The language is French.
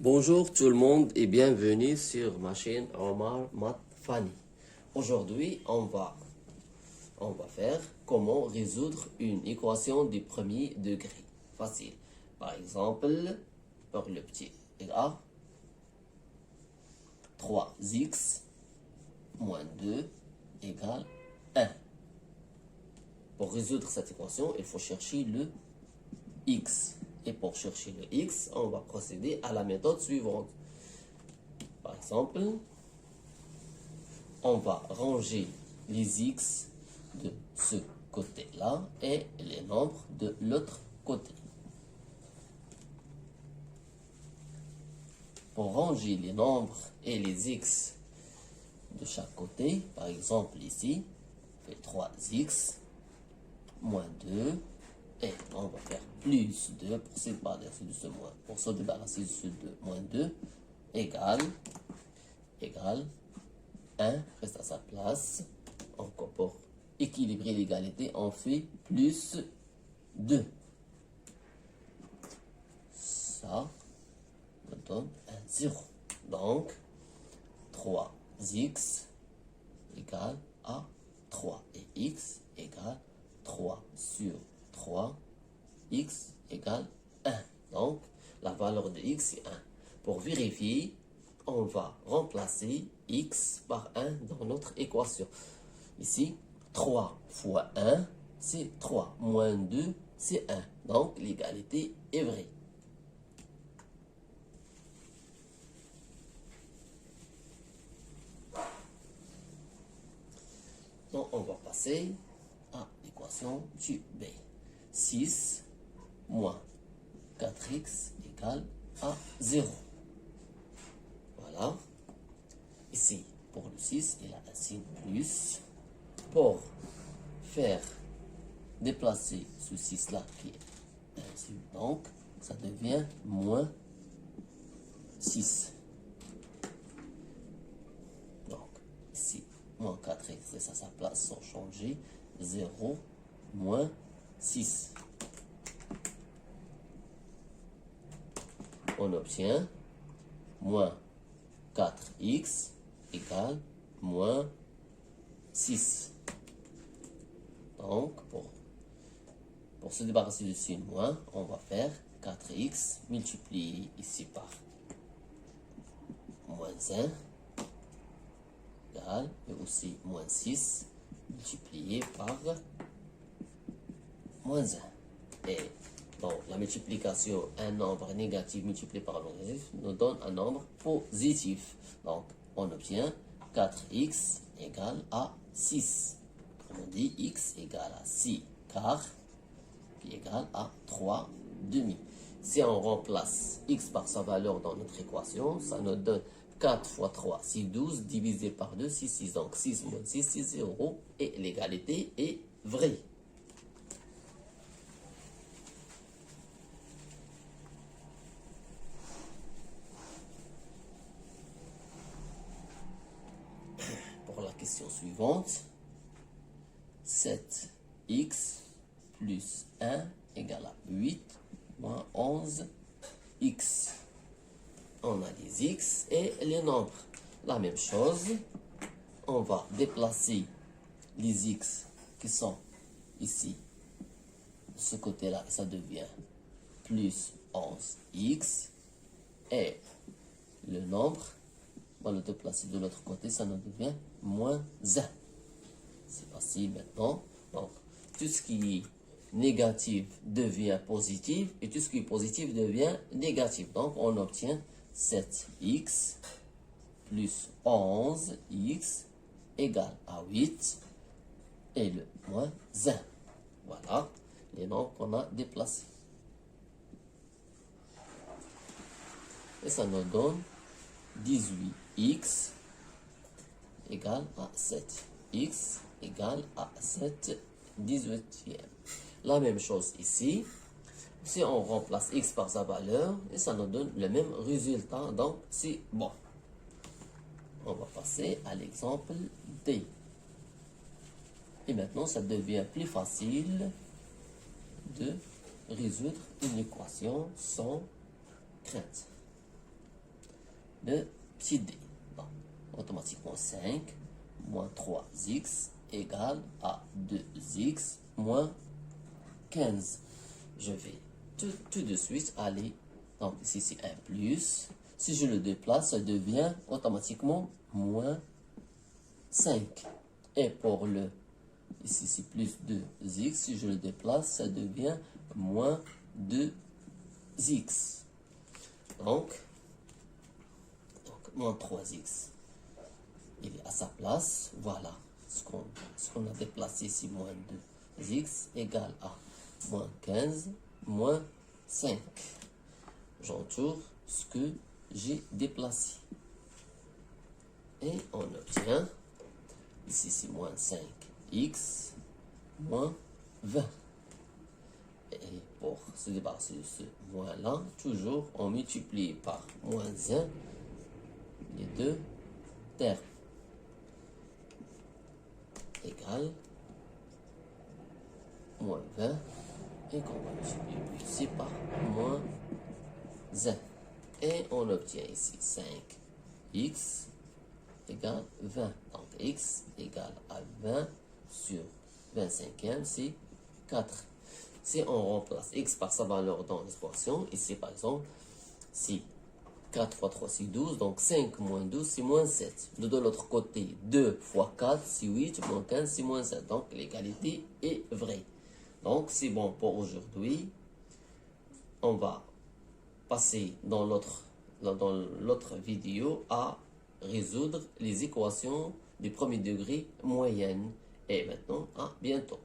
Bonjour tout le monde et bienvenue sur ma chaîne Omar Mat Fani. Aujourd'hui, on va faire comment résoudre une équation du premier degré. Facile. Par exemple, pour le petit a, 3x moins 2 égale 1. Pour résoudre cette équation, il faut chercher le x. Et pour chercher le x, on va procéder à la méthode suivante. Par exemple, on va ranger les x de ce côté-là et les nombres de l'autre côté. Pour ranger les nombres et les x de chaque côté, par exemple ici, on fait 3x moins 2. Et on va faire plus 2 pour se débarrasser de ce moins. Pour se débarrasser de ce 2, moins 2 égale 1 reste à sa place. Encore pour équilibrer l'égalité, on fait plus 2. Ça me donne un 0. Donc 3x égale à 3 et x égale 3 sur 3, x égale 1. Donc, la valeur de x est 1. Pour vérifier, on va remplacer x par 1 dans notre équation. Ici, 3 fois 1, c'est 3. Moins 2, c'est 1. Donc, l'égalité est vraie. Donc, on va passer à l'équation du B. 6 moins 4x égale à 0. Voilà. Ici, pour le 6, il a un signe plus. Pour faire déplacer ce 6-là qui est ainsi, donc ça devient moins 6. Donc, ici, moins 4x reste à sa place sans changer. 0, moins 6. On obtient moins 4x égale moins 6. Donc, pour se débarrasser de ce moins, on va faire 4x multiplié ici par moins 1 égale, et aussi moins 6 multiplié par moins 1. Et donc, la multiplication, un nombre négatif multiplié par un nombre positif, nous donne un nombre positif. Donc, on obtient 4x égale à 6. On dit x égale à 6 quarts, qui égale à 3 demi. Si on remplace x par sa valeur dans notre équation, ça nous donne 4 fois 3, c'est 12, divisé par 2, c'est 6. Donc, 6 moins 6, c'est 0. Et l'égalité est vraie. Pour la question suivante, 7x plus 1 égale à 8 moins 11x. On a les x et les nombres. La même chose, on va déplacer les x qui sont ici, de ce côté-là, ça devient plus 11x. Et le nombre, on va le déplacer de l'autre côté, ça nous devient moins 1. C'est facile maintenant. Donc, tout ce qui est négatif devient positif et tout ce qui est positif devient négatif. Donc, on obtient 7x plus 11x égale à 8 et le moins 1. Voilà les nombres qu'on a déplacés. Et ça nous donne 18x égale à 7. X égale à 7 18e. La même chose ici. Si on remplace x par sa valeur, et ça nous donne le même résultat, donc c'est bon. On va passer à l'exemple D. Et maintenant, ça devient plus facile de résoudre une équation sans crainte. le petit d. Bon, automatiquement 5 moins 3x égale à 2x moins 15. Je vais tout de suite aller, donc ici c'est un plus. Si je le déplace, ça devient automatiquement moins 5. Et pour le, ici c'est plus 2x, si je le déplace, ça devient moins 2x. Donc moins 3x, il est à sa place. Voilà ce qu'on a déplacé ici, moins 2x égale à moins 15 moins 5. J'entoure ce que j'ai déplacé. Et on obtient, ici c'est moins 5x moins 20. Et pour se débarrasser de ce moins-là, toujours on multiplie par moins 1 les deux termes. Égale moins 20 et qu'on va multiplier ici par moins 1. Et on obtient ici 5x égale 20. Donc x égale à 20 sur 25e, c'est 4. Si on remplace x par sa valeur dans l'expression, ici par exemple, si 4 fois 3 c'est 12, donc 5 moins 12 c'est moins 7. De l'autre côté, 2 fois 4 c'est 8, moins 15 c'est moins 7. Donc l'égalité est vraie. Donc c'est bon pour aujourd'hui. On va passer dans l'autre vidéo à résoudre les équations du premier degré moyenne. Et maintenant, à bientôt.